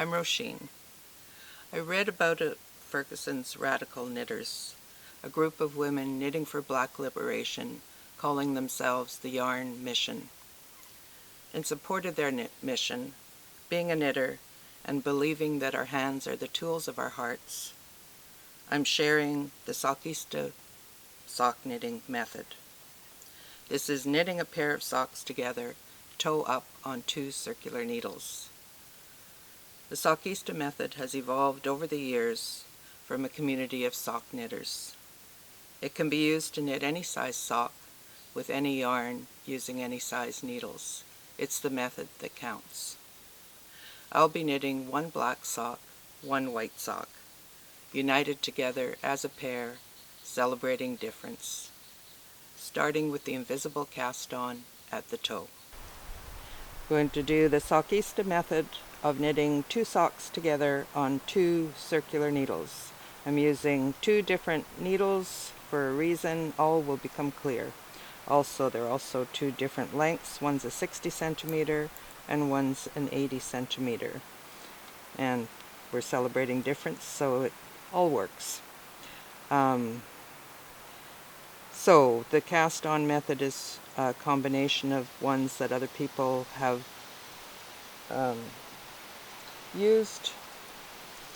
I'm Roisin. I read about Ferguson's radical knitters, a group of women knitting for black liberation, calling themselves the Yarn Mission. In support of their mission, being a knitter, and believing that our hands are the tools of our hearts, I'm sharing the Sockista sock knitting method. This is knitting a pair of socks together, toe up on 2 circular needles. The Sockista method has evolved over the years from a community of sock knitters. It can be used to knit any size sock with any yarn using any size needles. It's the method that counts. I'll be knitting 1 black sock, 1 white sock, united together as a pair, celebrating difference, starting with the invisible cast on at the toe. Going to do the Sockista method of knitting 2 socks together on 2 circular needles. I'm using 2 different needles for a reason. All will become clear. Also, there are also 2 different lengths. One's a 60 centimeter and one's an 80 centimeter. And we're celebrating difference, so it all works. So the cast on method is a combination of ones that other people have used,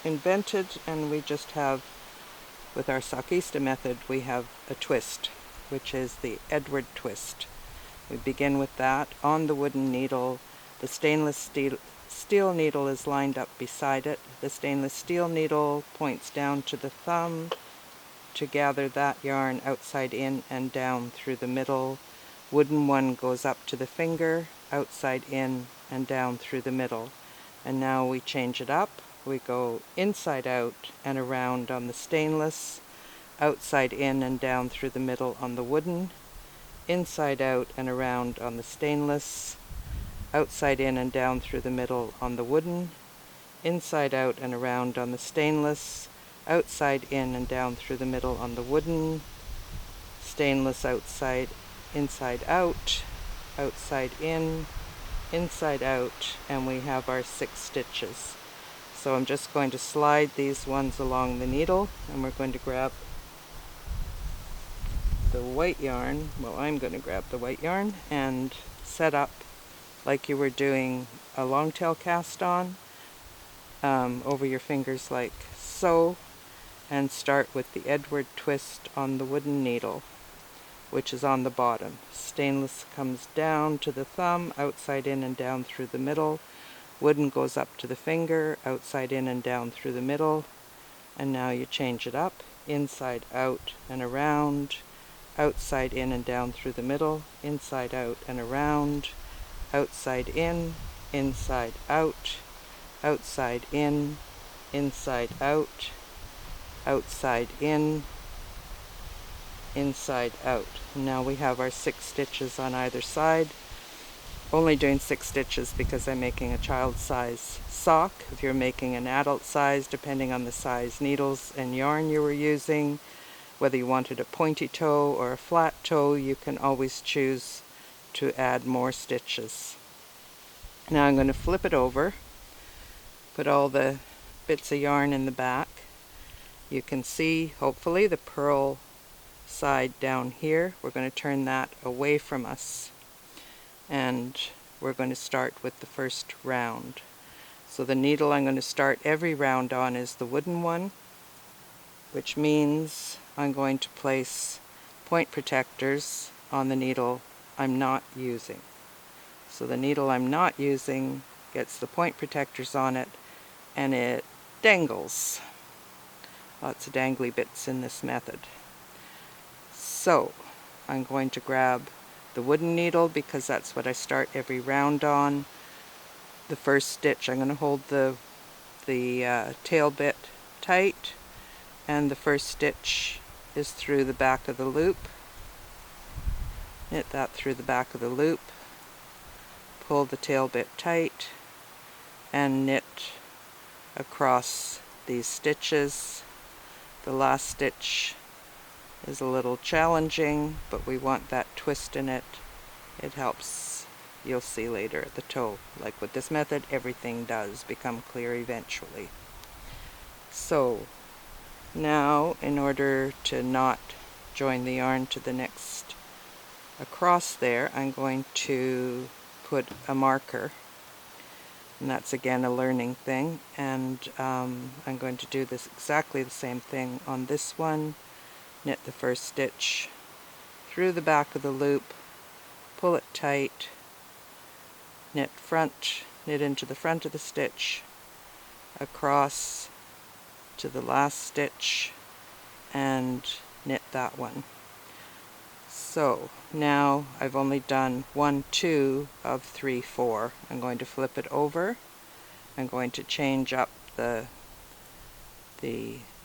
invented, and we just have, with our Sockista method, we have a twist, which is the Edward twist. We begin with that on the wooden needle. The stainless steel needle is lined up beside it. The stainless steel needle points down to the thumb to gather that yarn outside in and down through the middle. Wooden one goes up to the finger, outside in and down through the middle. And now we change it up. We go inside out and around on the stainless, outside in and down through the middle on the wooden, inside out and around on the stainless, outside in and down through the middle on the wooden, inside out and around on the stainless, outside in and down through the middle on the wooden, stainless outside, inside out, outside in, inside out, and we have our 6 stitches. So I'm just going to slide these ones along the needle, and we're going to grab the white yarn. Well, I'm going to grab the white yarn and set up like you were doing a long tail cast on, over your fingers like so, and start with the Edward twist on the wooden needle, which is on the bottom. Stainless comes down to the thumb, outside in and down through the middle. Wooden goes up to the finger, outside in and down through the middle. And now you change it up, inside out and around, outside in and down through the middle, inside out and around, outside in, inside out, outside in, inside out, outside in, inside out. Now we have our 6 stitches on either side. Only doing 6 stitches because I'm making a child size sock. If you're making an adult size, depending on the size needles and yarn you were using, whether you wanted a pointy toe or a flat toe, you can always choose to add more stitches. Now I'm going to flip it over, put all the bits of yarn in the back. You can see, hopefully, the purl side down here. We're going to turn that away from us, and we're going to start with the first round. So the needle I'm going to start every round on is the wooden one, which means I'm going to place point protectors on the needle I'm not using. So the needle I'm not using gets the point protectors on it, and it dangles. Lots of dangly bits in this method. So I'm going to grab the wooden needle because that's what I start every round on. The first stitch, I'm going to hold the tail bit tight, and the first stitch is through the back of the loop. Knit that through the back of the loop, pull the tail bit tight, and knit across these stitches. The last stitch is a little challenging, but we want that twist in it. It helps you'll see later at the toe. Like with this method, everything does become clear eventually. So now, in order to not join the yarn to the next across there, I'm going to put a marker, and that's again a learning thing, and I'm going to do this exactly the same thing on this one. Knit the first stitch through the back of the loop, pull it tight, knit into the front of the stitch, across to the last stitch, and knit that one. So now I've only done 1, 2 of 3, 4. I'm going to flip it over. I'm going to change up the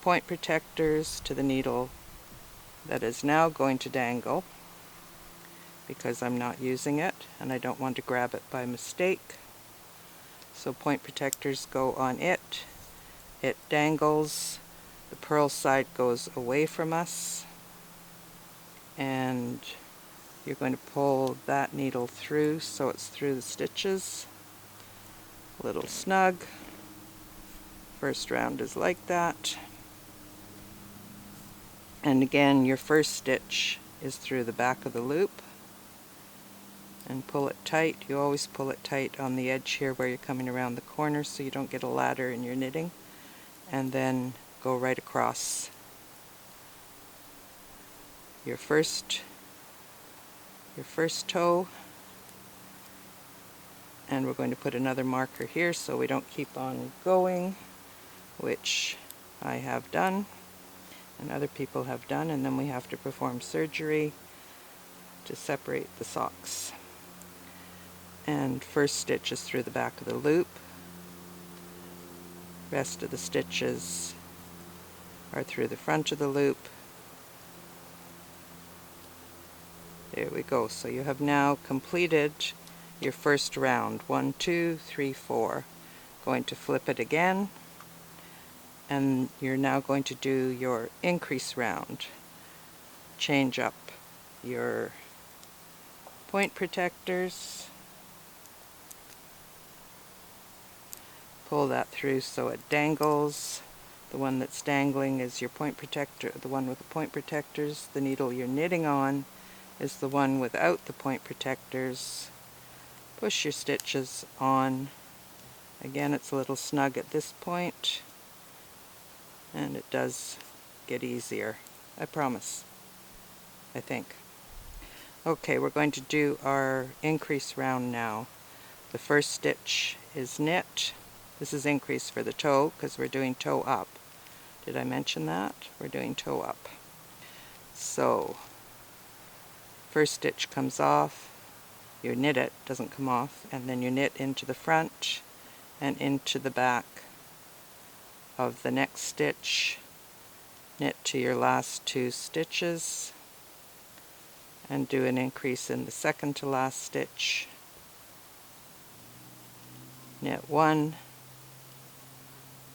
point protectors to the needle that is now going to dangle, because I'm not using it and I don't want to grab it by mistake. So point protectors go on it. It dangles. The purl side goes away from us, and you're going to pull that needle through so it's through the stitches. A little snug. First round is like that. And again, your first stitch is through the back of the loop. And pull it tight. You always pull it tight on the edge here where you're coming around the corner so you don't get a ladder in your knitting. And then go right across your first toe, and we're going to put another marker here so we don't keep on going, which I have done and other people have done, and then we have to perform surgery to separate the socks. And first stitch is through the back of the loop. Rest of the stitches are through the front of the loop. There we go. So you have now completed your first round. 1, 2, 3, 4. Going to flip it again, and you're now going to do your increase round. Change up your point protectors. Pull that through so it dangles. The one that's dangling is your point protector, the one with the point protectors. The needle you're knitting on is the one without the point protectors. Push your stitches on. Again, it's a little snug at this point, and it does get easier, I promise, I think. Okay, we're going to do our increase round now. The first stitch is knit. This is increase for the toe because we're doing toe up. Did I mention that? We're doing toe up. So, first stitch comes off, you knit it, doesn't come off, and then you knit into the front and into the back of the next stitch. Knit to your last 2 stitches and do an increase in the second to last stitch. Knit 1,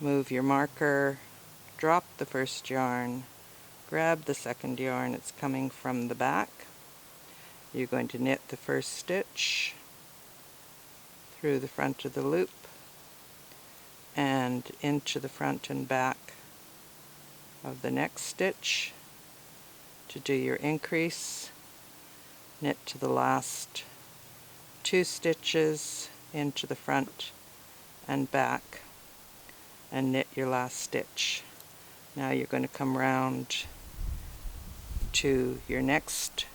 move your marker, drop the first yarn, grab the second yarn, it's coming from the back. You're going to knit the first stitch through the front of the loop and into the front and back of the next stitch to do your increase. Knit to the last 2 stitches into the front and back and knit your last stitch. Now you're going to come round to your next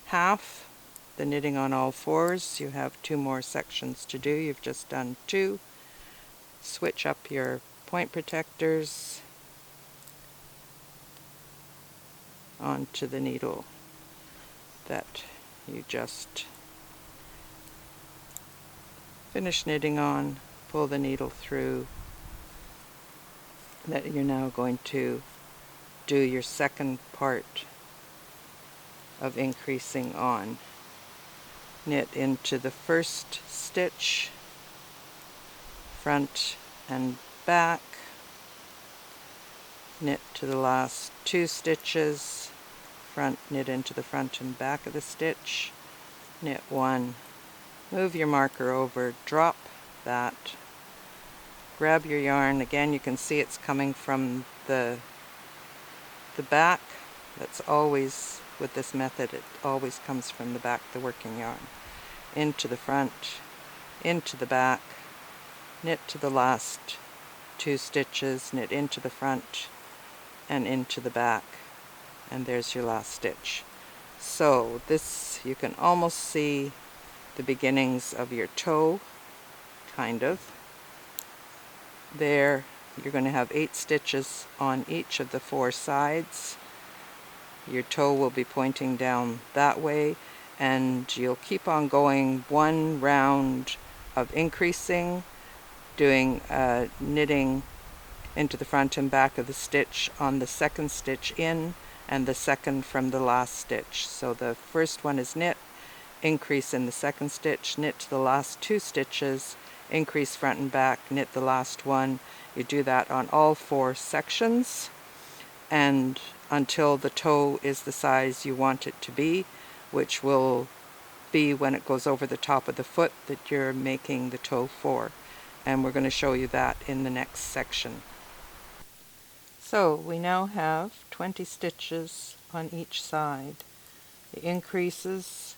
half, the knitting on all fours. You have 2 more sections to do. You've just done 2. Switch up your point protectors onto the needle that you just finished knitting on. Pull the needle through that you're now going to do your second part of increasing on. Knit into the first stitch, front and back, knit to the last 2 stitches, front, knit into the front and back of the stitch, knit 1, Move your marker over, drop that, grab your yarn. Again, you can see it's coming from the back. That's always, with this method, it always comes from the back, the working yarn. Into the front, into the back, knit to the last 2 stitches, knit into the front and into the back, and there's your last stitch. So this, you can almost see the beginnings of your toe, kind of. There, you're going to have 8 stitches on each of the 4 sides. Your toe will be pointing down that way, and you'll keep on going 1 round of increasing, doing knitting into the front and back of the stitch on the 2nd stitch in, and the 2nd from the last stitch. So the first one is knit, increase in the 2nd stitch, knit to the last 2 stitches, increase front and back, knit the last one. You do that on all 4 sections, and until the toe is the size you want it to be, which will be when it goes over the top of the foot that you're making the toe for. And we're going to show you that in the next section. So we now have 20 stitches on each side. The increases,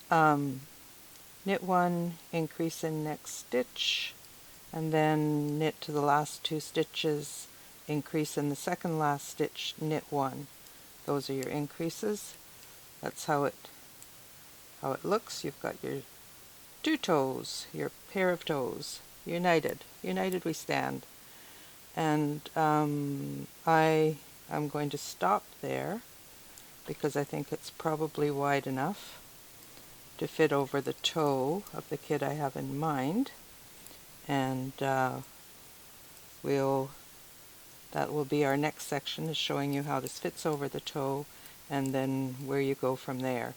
knit 1, increase in next stitch, and then knit to the last 2 stitches, increase in the 2nd last stitch, knit 1. Those are your increases. That's how it looks. You've got your 2 toes, your pair of toes, united. United we stand. And I am going to stop there because I think it's probably wide enough to fit over the toe of the kid I have in mind. And that will be our next section, is showing you how this fits over the toe and then where you go from there.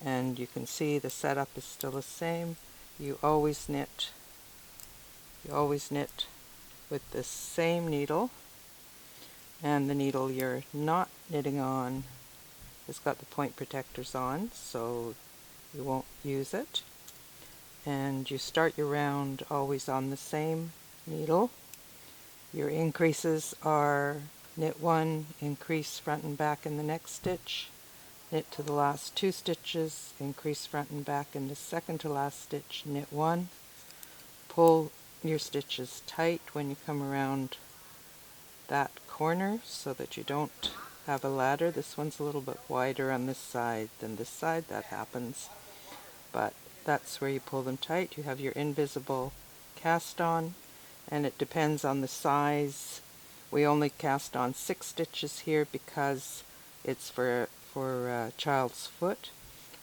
And you can see the setup is still the same. You always knit with the same needle, and the needle you're not knitting on has got the point protectors on, so you won't use it. And you start your round always on the same needle. Your increases are knit 1, increase front and back in the next stitch, knit to the last 2 stitches, increase front and back in the 2nd to last stitch, knit 1, pull your stitches tight when you come around that corner so that you don't have a ladder. This one's a little bit wider on this side than this side, that happens, but that's where you pull them tight. You have your invisible cast on, and it depends on the size. We only cast on 6 stitches here because it's for a child's foot.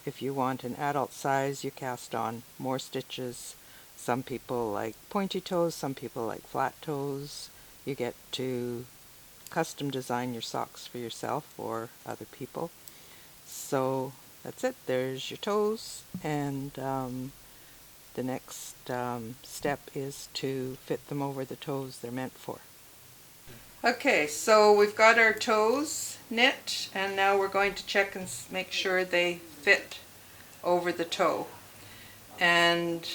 If you want an adult size, you cast on more stitches. Some people like pointy toes, some people like flat toes. You get to custom design your socks for yourself or other people. So that's it. There's your toes, and the next step is to fit them over the toes they're meant for. Okay, so we've got our toes knit, and now we're going to check and make sure they fit over the toe. And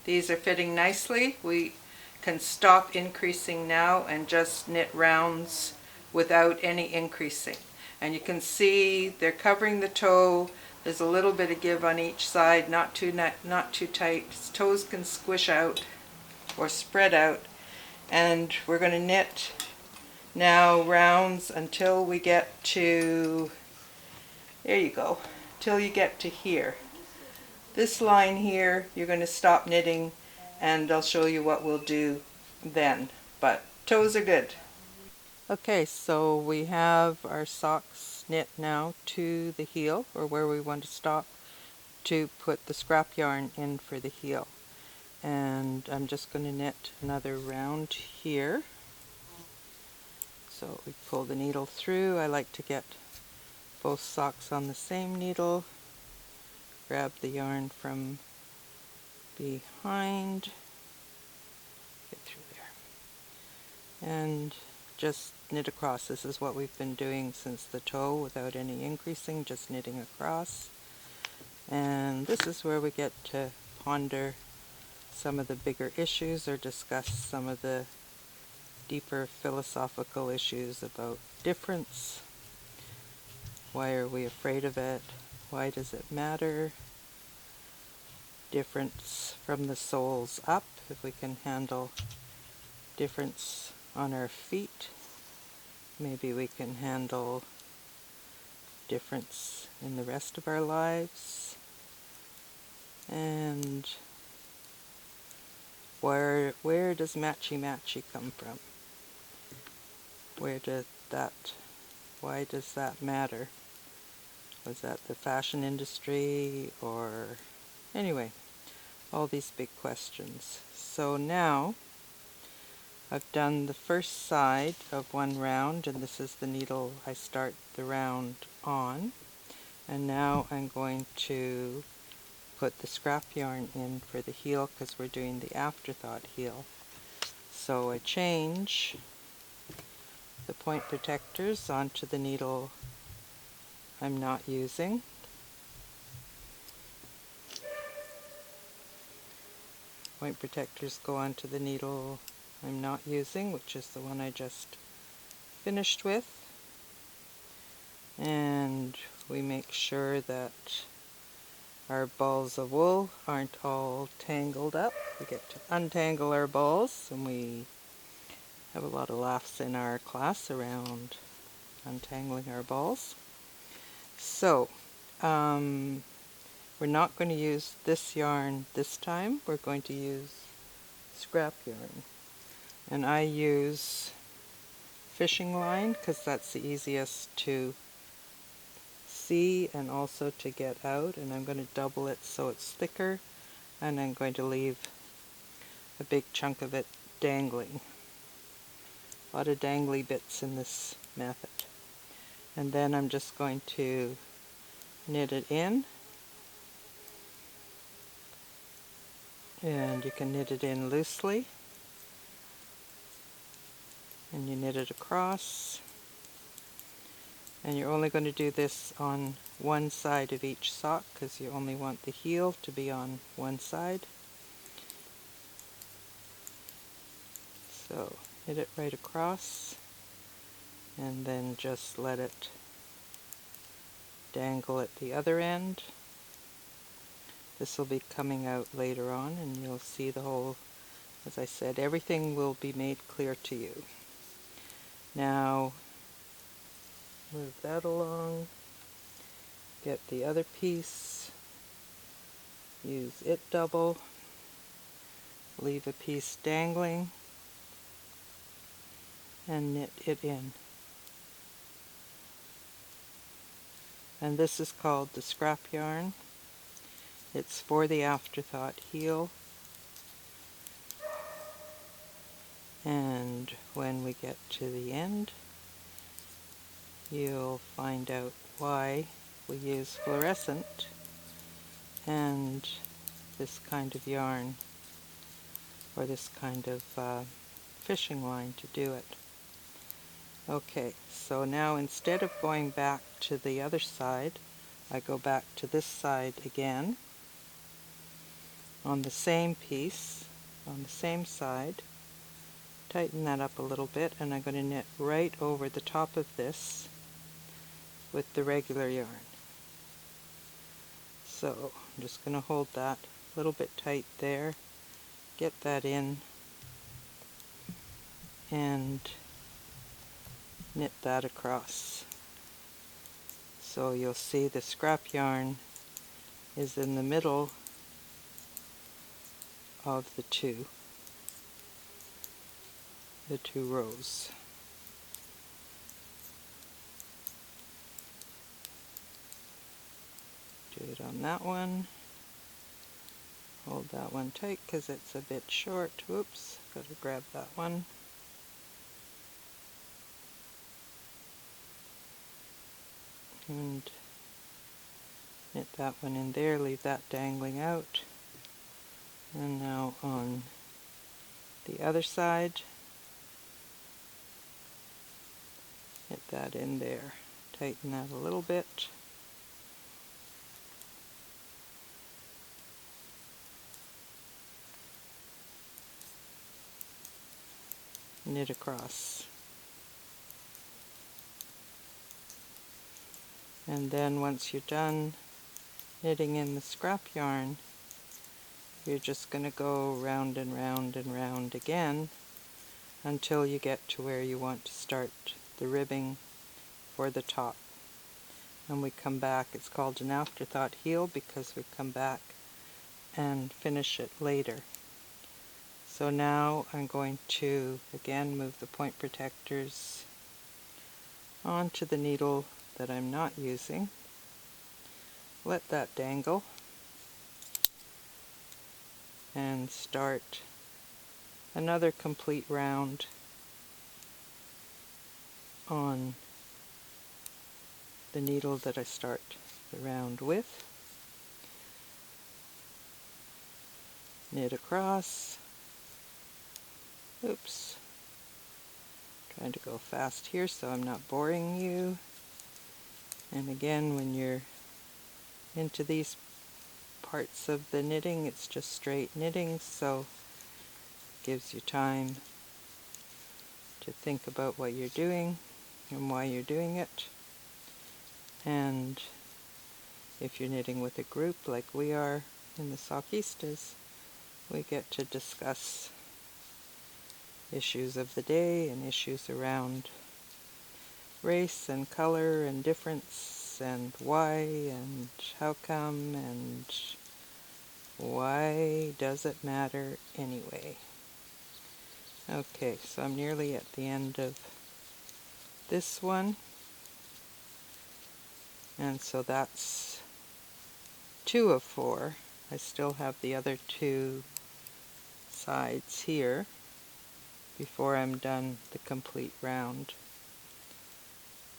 these are fitting nicely. We can stop increasing now and just knit rounds without any increasing. And you can see they're covering the toe. There's a little bit of give on each side, not too tight. Toes can squish out or spread out. And we're going to knit now rounds until we get to, there you go, till you get to here. This line here, you're going to stop knitting, and I'll show you what we'll do then. But toes are good. Okay, so we have our socks knit now to the heel, or where we want to stop to put the scrap yarn in for the heel. And I'm just going to knit another round here. So we pull the needle through. I like to get both socks on the same needle. Grab the yarn from behind, get through there, and just knit across. This is what we've been doing since the toe without any increasing, just knitting across. And this is where we get to ponder some of the bigger issues or discuss some of the deeper philosophical issues about difference. Why are we afraid of it? Why does it matter? Difference from the soles up, if we can handle difference on our feet. Maybe we can handle difference in the rest of our lives. And where does matchy-matchy come from? Why does that matter? Was that the fashion industry, or anyway, all these big questions. So now I've done the first side of one round, and this is the needle I start the round on. And now I'm going to put the scrap yarn in for the heel, because we're doing the afterthought heel. So I change the point protectors onto the needle I'm not using. Point protectors go onto the needle I'm not using, which is the one I just finished with. And we make sure that our balls of wool aren't all tangled up. We get to untangle our balls, and we have a lot of laughs in our class around untangling our balls. So, we're not going to use this yarn this time. We're going to use scrap yarn. And I use fishing line because that's the easiest to see and also to get out. And I'm going to double it so it's thicker, and I'm going to leave a big chunk of it dangling. A lot of dangly bits in this method. And then I'm just going to knit it in. And you can knit it in loosely. And you knit it across. And you're only going to do this on one side of each sock because you only want the heel to be on one side. So knit it right across, and then just let it dangle at the other end. This will be coming out later on, and you'll see the whole, as I said, everything will be made clear to you. Now, move that along, get the other piece, use it double, leave a piece dangling, and knit it in. And this is called the scrap yarn. It's for the afterthought heel. And when we get to the end, you'll find out why we use fluorescent and this kind of yarn, or this kind of fishing line to do it. Okay, so now instead of going back to the other side, I go back to this side again on the same piece, on the same side, tighten that up a little bit, and I'm going to knit right over the top of this with the regular yarn. So I'm just going to hold that a little bit tight there, get that in, and knit that across. So you'll see the scrap yarn is in the middle of the two rows. Do it on that one. Hold that one tight because it's a bit short. Whoops, got to grab that one. And knit that one in there, leave that dangling out. And now on the other side, knit that in there. Tighten that a little bit. knit across. And then once you're done knitting in the scrap yarn, you're just going to go round and round and round again until you get to where you want to start the ribbing for the top. And we come back, it's called an afterthought heel because we come back and finish it later. So now I'm going to again move the point protectors onto the needle that I'm not using. Let that dangle and start another complete round on the needle that I start the round with. Knit across. Oops. Trying to go fast here so I'm not boring you. And again, when you're into these parts of the knitting, it's just straight knitting, so it gives you time to think about what you're doing and why you're doing it. And if you're knitting with a group like we are in the Sockistas, we get to discuss issues of the day and issues around race and color and difference and why and how come and why does it matter anyway. Okay, so I'm nearly at the end of this one, and so that's 2 of 4. I still have the other 2 sides here before I'm done the complete round.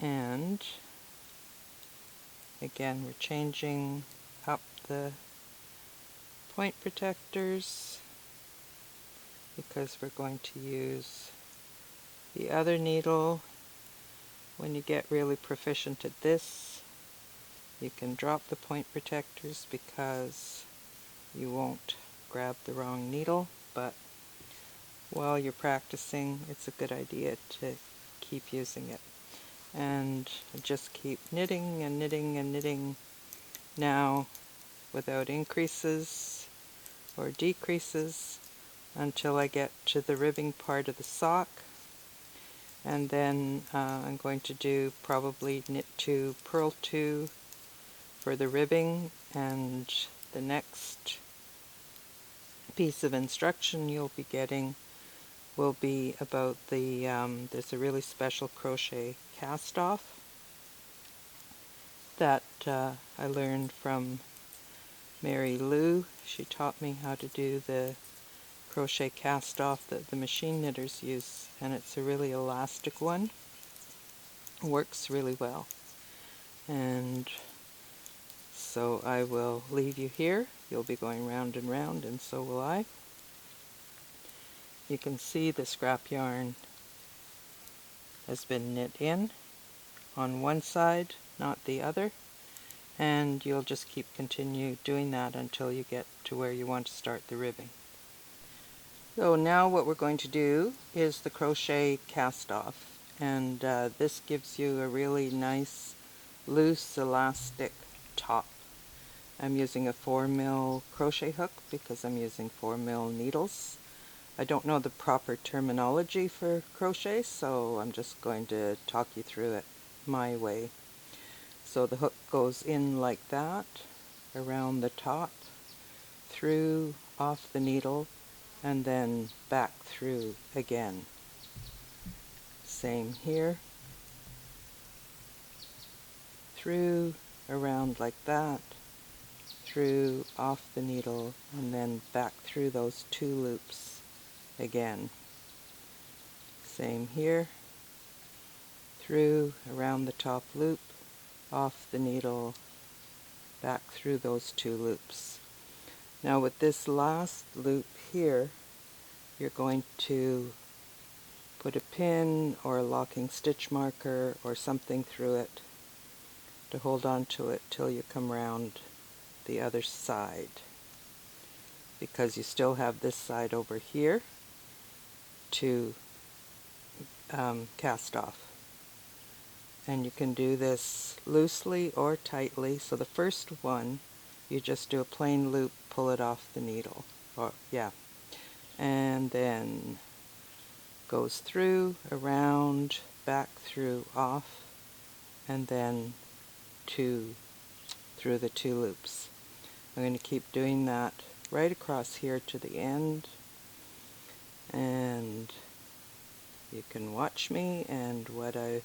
And again, we're changing up the point protectors because we're going to use the other needle. When you get really proficient at this, you can drop the point protectors because you won't grab the wrong needle, but while you're practicing, it's a good idea to keep using it. And just keep knitting and knitting and knitting now without increases or decreases until I get to the ribbing part of the sock. And then I'm going to do probably knit 2, purl 2 for the ribbing, and the next piece of instruction you'll be getting will be about the, there's a really special crochet cast off that I learned from Mary Lou. She taught me how to do the crochet cast off that the machine knitters use, and it's a really elastic one. Works really well. And so I will leave you here. You'll be going round and round, and so will I. You can see the scrap yarn has been knit in on one side, not the other, and you'll just continue doing that until you get to where you want to start the ribbing. So now what we're going to do is the crochet cast off, and this gives you a really nice loose elastic top. I'm using a 4mm crochet hook because I'm using 4mm needles. I don't know the proper terminology for crochet, so I'm just going to talk you through it my way. So the hook goes in like that, around the top, through, off the needle, and then back through again. Same here. Through, around like that, through, off the needle, and then back through those 2 loops again. Same here. Through, around the top loop, off the needle, back through those 2 loops. Now with this last loop here, you're going to put a pin or a locking stitch marker or something through it to hold on to it till you come round the other side, because you still have this side over here to cast off. And you can do this loosely or tightly. So the first one, you just do a plain loop, pull it off the needle, and then goes through, around, back through, off, and then through the 2 loops. I'm going to keep doing that right across here to the end, and you can watch me. And what I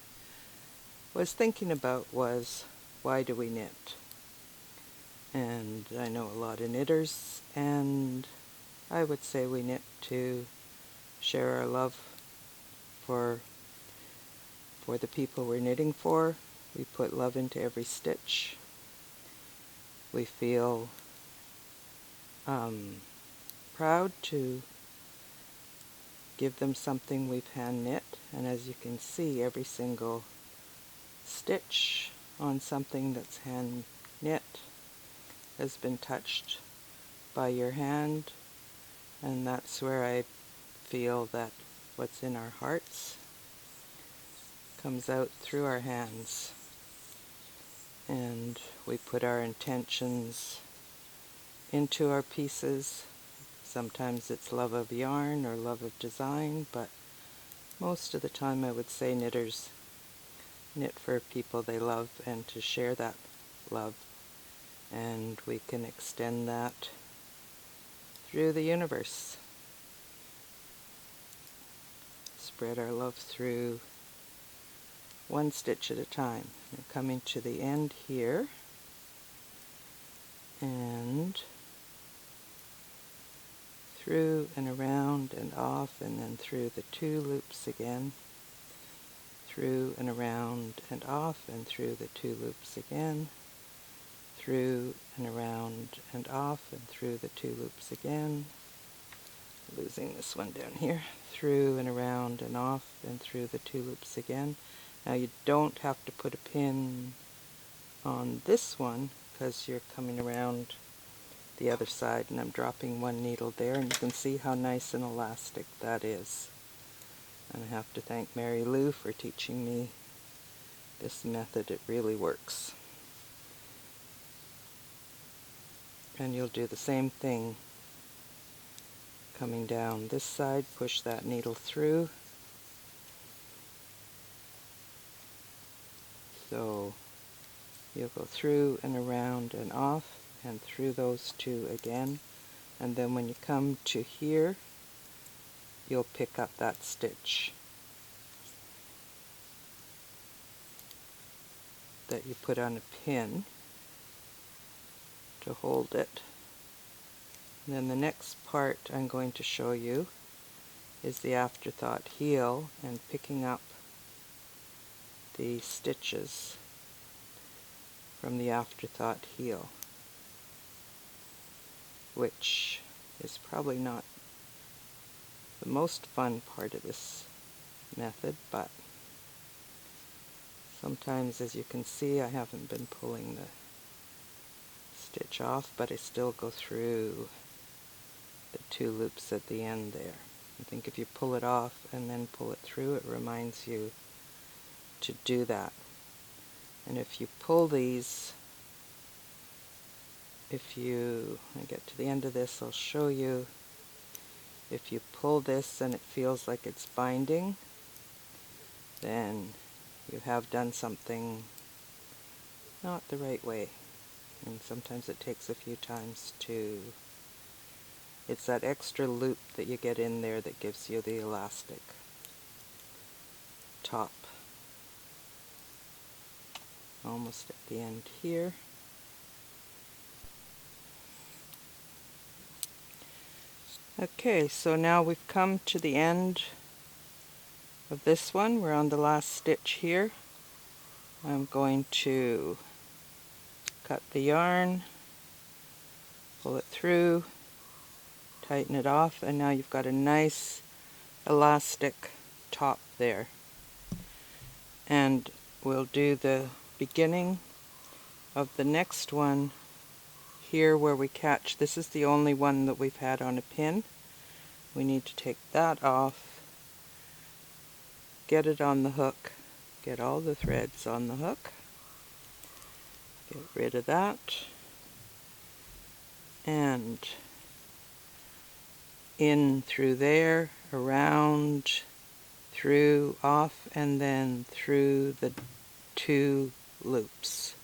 was thinking about was, why do we knit? And I know a lot of knitters, and I would say we knit to share our love for the people we're knitting for. We put love into every stitch. We feel proud to give them something we've hand knit, and as you can see, every single stitch on something that's hand knit has been touched by your hand, and that's where I feel that what's in our hearts comes out through our hands, and we put our intentions into our pieces. Sometimes it's love of yarn or love of design, but most of the time I would say knitters knit for people they love and to share that love, and we can extend that through the universe. Spread our love through one stitch at a time. We're coming to the end here, and through and around and off, and then through the 2 loops again, through and around and off, and through the 2 loops again, through and around and off, and through the 2 loops again, losing this one down here, through and around and off, and through the 2 loops again. Now you don't have to put a pin on this one because you're coming around the other side, and I'm dropping 1 needle there, and you can see how nice and elastic that is. And I have to thank Mary Lou for teaching me this method. It really works. And you'll do the same thing coming down this side. Push that needle through. So you'll go through and around and off, and through those 2 again, and then when you come to here, you'll pick up that stitch that you put on a pin to hold it. And then the next part I'm going to show you is the afterthought heel, and picking up the stitches from the afterthought heel, which is probably not the most fun part of this method, but sometimes, as you can see, I haven't been pulling the stitch off, but I still go through the 2 loops at the end there. I think if you pull it off and then pull it through, it reminds you to do that. And if you pull these, I get to the end of this, I'll show you, if you pull this and it feels like it's binding, then you have done something not the right way. And sometimes it takes a few times to, it's that extra loop that you get in there that gives you the elastic top. Almost at the end here. Okay, so now we've come to the end of this one. We're on the last stitch here. I'm going to cut the yarn, pull it through, tighten it off, and now you've got a nice elastic top there. And we'll do the beginning of the next one here where we catch. This is the only one that we've had on a pin. We need to take that off get it on the hook. Get all the threads on the hook. Get rid of that. And in through there, around, through, off, and then through the 2 loops.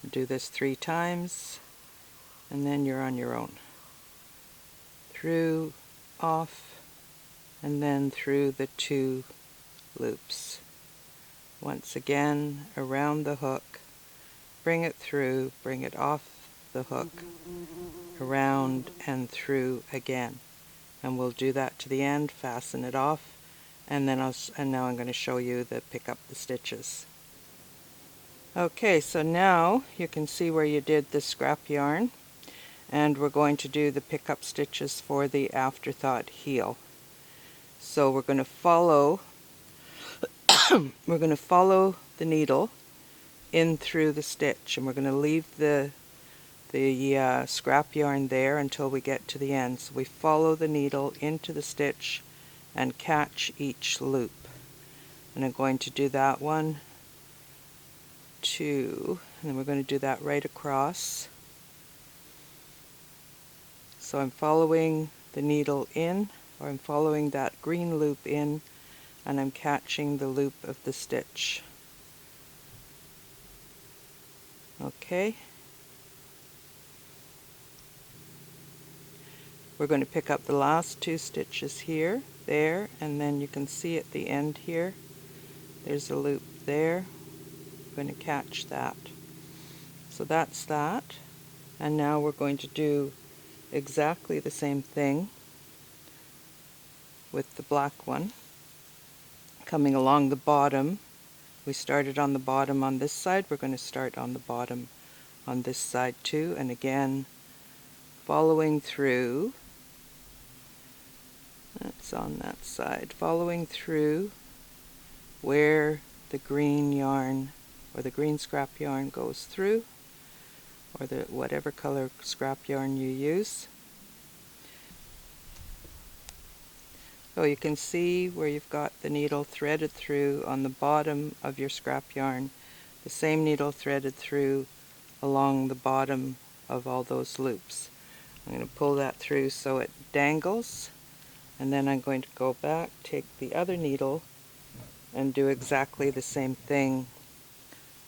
Do this 3 times, and then you're on your own. Through, off, and then through the 2 loops. Once again, around the hook, bring it through, bring it off the hook, around and through again. And we'll do that to the end, fasten it off, and then now I'm going to show you the pick up the stitches. Okay, so now you can see where you did the scrap yarn, and we're going to do the pick up stitches for the afterthought heel. So we're going to follow the needle in through the stitch, and we're going to leave the scrap yarn there until we get to the end. So we follow the needle into the stitch and catch each loop. And I'm going to do that 1, 2, and then we're going to do that right across. So I'm following the needle in, or I'm following that green loop in, and I'm catching the loop of the stitch. Okay. We're going to pick up the last 2 stitches here, there, and then you can see at the end here, there's a loop there. We're going to catch that. So that's that. And now we're going to do exactly the same thing with the black one. Coming along the bottom, we started on the bottom on this side, we're going to start on the bottom on this side too, and again following through. That's on that side, following through where the green yarn or the green scrap yarn goes through, or the whatever color scrap yarn you use. So you can see where you've got the needle threaded through on the bottom of your scrap yarn, the same needle threaded through along the bottom of all those loops. I'm going to pull that through so it dangles, and then I'm going to go back, take the other needle, and do exactly the same thing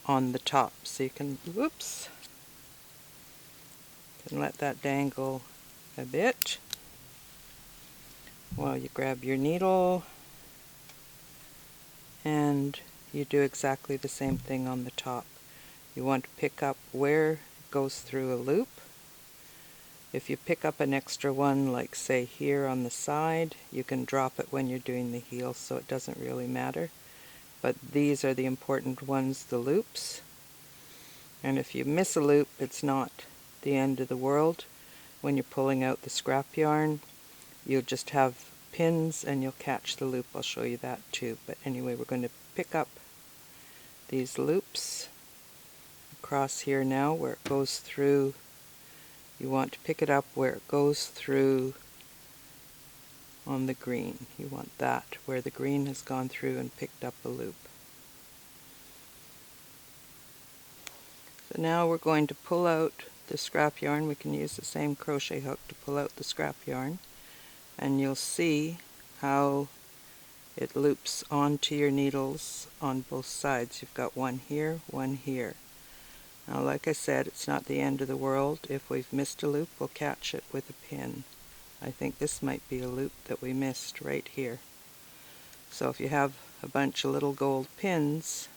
on the top. So you can, whoops, and let that dangle a bit while you grab your needle, and you do exactly the same thing on the top. You want to pick up where it goes through a loop. If you pick up an extra one, like say here on the side, you can drop it when you're doing the heel, so it doesn't really matter. But these are the important ones, the loops. And if you miss a loop, it's not the end of the world. When you're pulling out the scrap yarn, you'll just have pins and you'll catch the loop. I'll show you that too. But anyway, we're going to pick up these loops across here now where it goes through. You want to pick it up where it goes through on the green. You want that, where the green has gone through and picked up a loop. So now we're going to pull out the scrap yarn. We can use the same crochet hook to pull out the scrap yarn, and you'll see how it loops onto your needles on both sides. You've got one here, one here. Now, like I said, it's not the end of the world. If we've missed a loop, we'll catch it with a pin. I think this might be a loop that we missed right here. So if you have a bunch of little gold pins,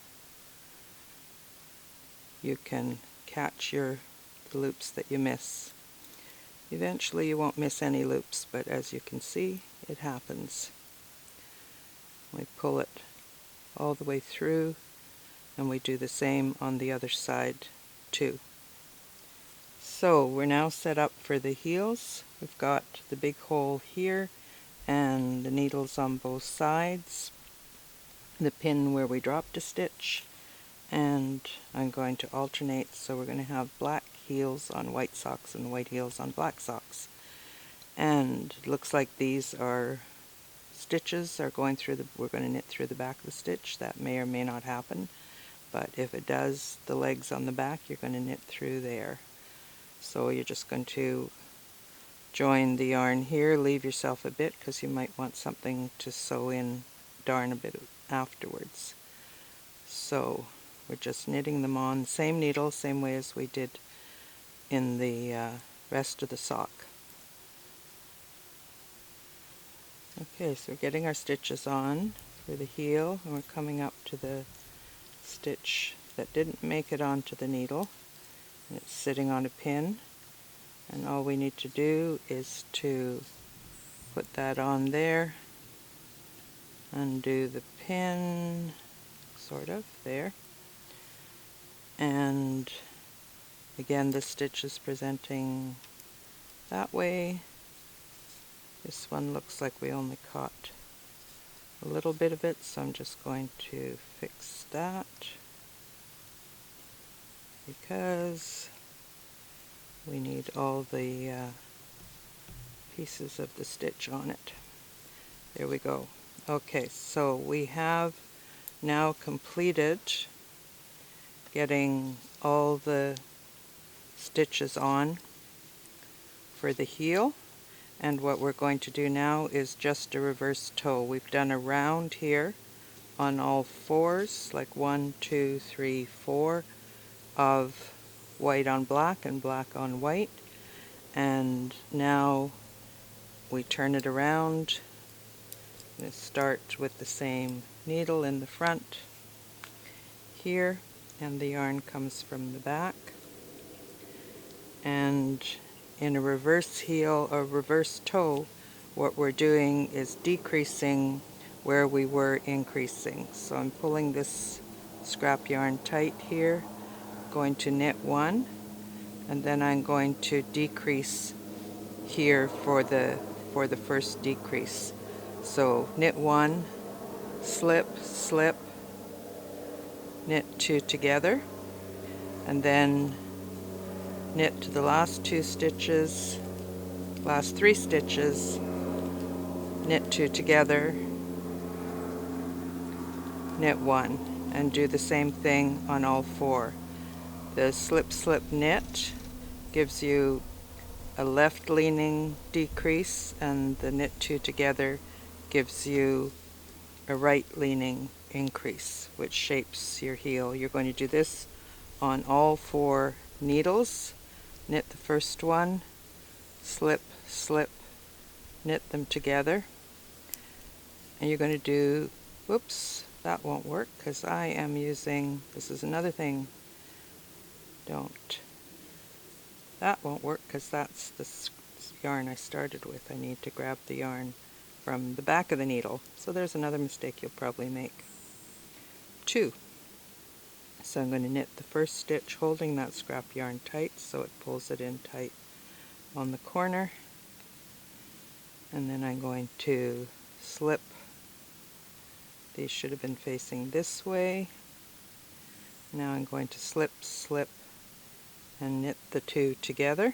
you can catch the loops that you miss. Eventually you won't miss any loops, but as you can see, it happens. We pull it all the way through, and we do the same on the other side too. So we're now set up for the heels. We've got the big hole here and the needles on both sides, the pin where we dropped a stitch, and I'm going to alternate, so we're going to have black heels on white socks and white heels on black socks. And it looks like these are stitches are going through we're going to knit through the back of the stitch. That may or may not happen, but if it does, the legs on the back, you're going to knit through there. So you're just going to join the yarn here, leave yourself a bit because you might want something to sew in, darn a bit afterwards. So we're just knitting them on, same needle, same way as we did in the rest of the sock. Okay, so we're getting our stitches on for the heel, and we're coming up to the stitch that didn't make it onto the needle, and it's sitting on a pin, and all we need to do is to put that on there, undo the pin, sort of, there, and again the stitch is presenting that way. This one looks like we only caught a little bit of it, so I'm just going to fix that because we need all the pieces of the stitch on it. There we go. Okay, so we have now completed getting all the stitches on for the heel. And what we're going to do now is just a reverse toe. We've done a round here on all fours, like 1, 2, 3, 4 of white on black and black on white. And now we turn it around. We start with the same needle in the front here, and the yarn comes from the back. And in a reverse heel or reverse toe, what we're doing is decreasing where we were increasing. So I'm pulling this scrap yarn tight here, going to knit one, and then I'm going to decrease here for the first decrease. So knit one, slip, slip, knit two together, and then knit to the last two stitches, last three stitches, knit two together, knit one, and do the same thing on all four. The slip slip knit gives you a left leaning decrease, and the knit two together gives you a right leaning increase, which shapes your heel. You're going to do this on all four needles. Knit the first one, slip, slip, knit them together, and you're going to do, whoops, that won't work because I am using, this is another thing, that won't work because that's the yarn I started with. I need to grab the yarn from the back of the needle. So there's another mistake you'll probably make. 2. So I'm going to knit the first stitch holding that scrap yarn tight so it pulls it in tight on the corner, and then I'm going to slip. These should have been facing this way. Now I'm going to slip, slip, and knit the two together,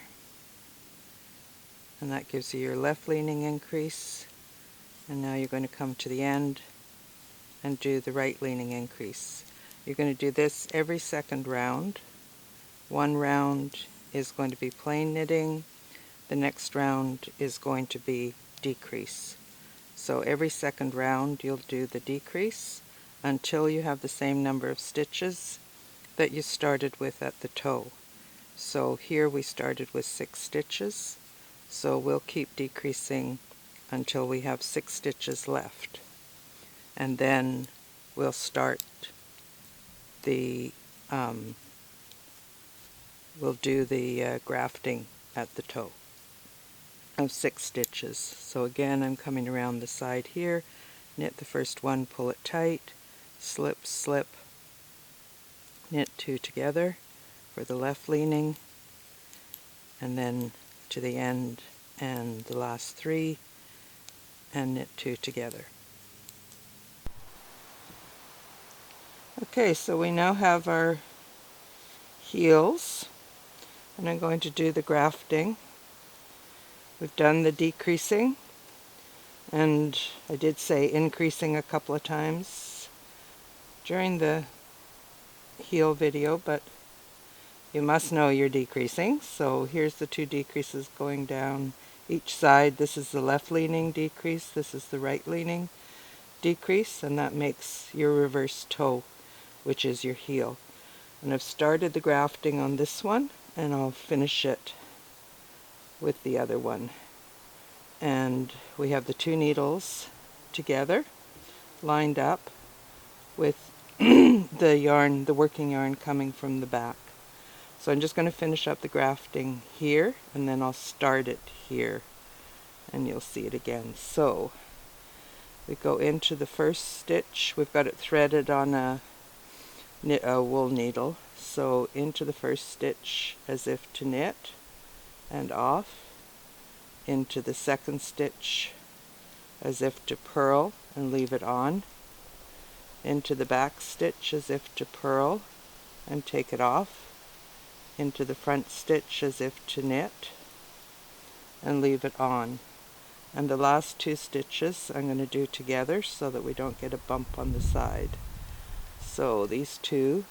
and that gives you your left leaning increase. And now you're going to come to the end and do the right leaning increase. You're going to do this every second round. One round is going to be plain knitting, the next round is going to be decrease. So every second round you'll do the decrease until you have the same number of stitches that you started with at the toe. So here we started with 6 stitches, so we'll keep decreasing until we have 6 stitches left, and then we'll start the we'll do the grafting at the toe of 6 stitches. So again, I'm coming around the side here, knit the first one, pull it tight, slip, slip, knit 2 together for the left leaning, and then to the end and the last 3, and knit 2 together. Okay, so we now have our heels, and I'm going to do the grafting. We've done the decreasing, And I did say increasing a couple of times during the heel video, but you must know you're decreasing. So here's the two decreases going down each side. This is the left leaning decrease, this is the right leaning decrease, and that makes your reverse toe, which is your heel. And I've started the grafting on this one, and I'll finish it with the other one. And we have the two needles together, lined up with the yarn, the working yarn coming from the back. So I'm just going to finish up the grafting here, and then I'll start it here, and you'll see it again. So we go into the first stitch. We've got it threaded on a wool needle. So into the first stitch as if to knit, and off. Into the second stitch as if to purl and leave it on. Into the back stitch as if to purl and take it off. Into the front stitch as if to knit and leave it on. And the last two stitches I'm going to do together so that we don't get a bump on the side. So these two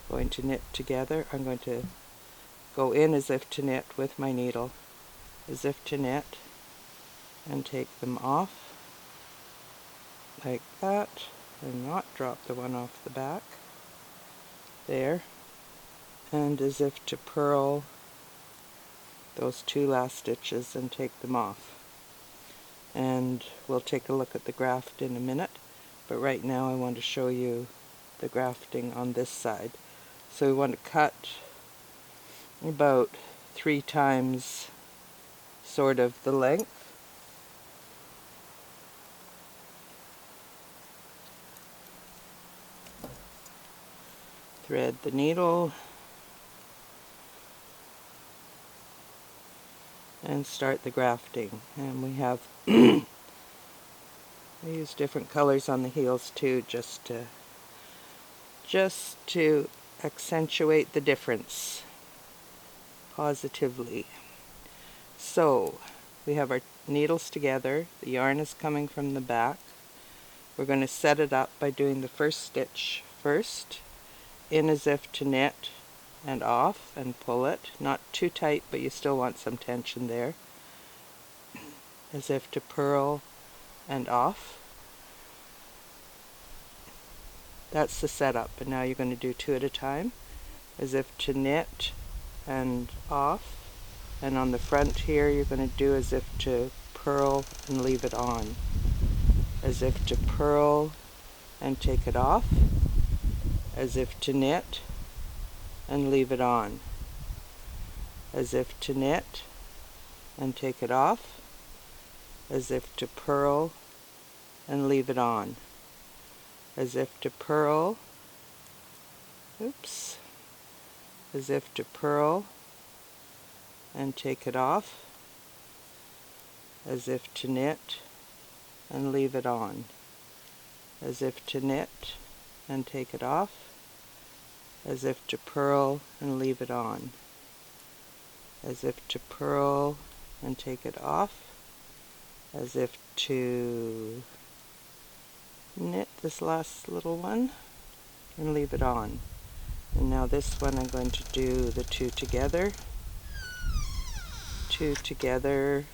going to knit together. I'm going to go in as if to knit with my needle, as if to knit, and take them off like that, and not drop the one off the back there, and as if to purl those two last stitches and take them off. And we'll take a look at the graft in a minute, but right now I want to show you the grafting on this side. So we want to cut about 3 times sort of the length. Thread the needle and start the grafting. And we have I use different colors on the heels too, just to accentuate the difference positively. So we have our needles together, the yarn is coming from the back. We're going to set it up by doing the first stitch first, in as if to knit and off, and pull it, not too tight but you still want some tension there, as if to purl and off. That's the setup, and now you're going to do 2 at a time, as if to knit and off, and on the front here you're going to do as if to purl and leave it on, as if to purl and take it off, as if to knit and leave it on, as if to knit and take it off, as if to purl and leave it on, as if to purl, as if to purl and take it off, as if to knit and leave it on, as if to knit and take it off, as if to purl and leave it on, as if to purl and take it off, as if to knit this last little one and leave it on. And now this one I'm going to do the 2 together, 2 together,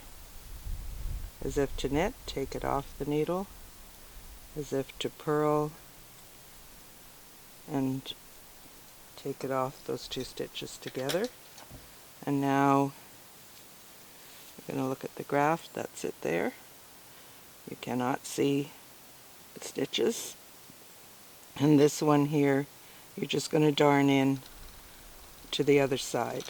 as if to knit, take it off the needle, as if to purl and take it off, those 2 stitches together. And now we're going to look at the graft. That's it there. You cannot see the stitches. And this one here, you're just going to darn in to the other side.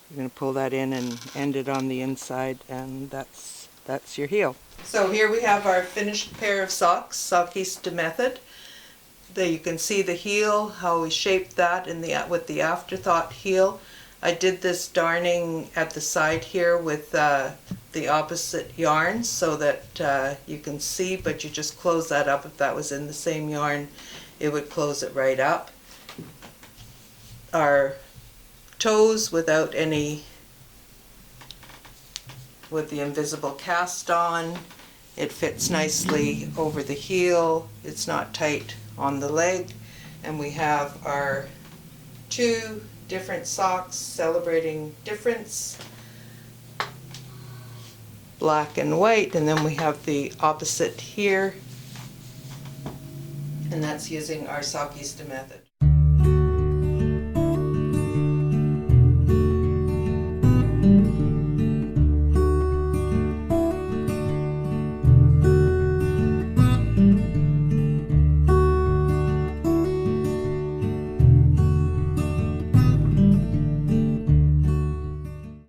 You're going to pull that in and end it on the inside, and that's your heel. So here we have our finished pair of socks, Sockista Method. You can see the heel, how we shaped that with the afterthought heel. I did this darning at the side here with the opposite yarn so that you can see, but you just close that up. If that was in the same yarn, it would close it right up. Our toes without any with the invisible cast on. It fits nicely over the heel. It's not tight on the leg. And we have our two different socks celebrating difference, black and white, and then we have the opposite here, and that's using our Sockista method.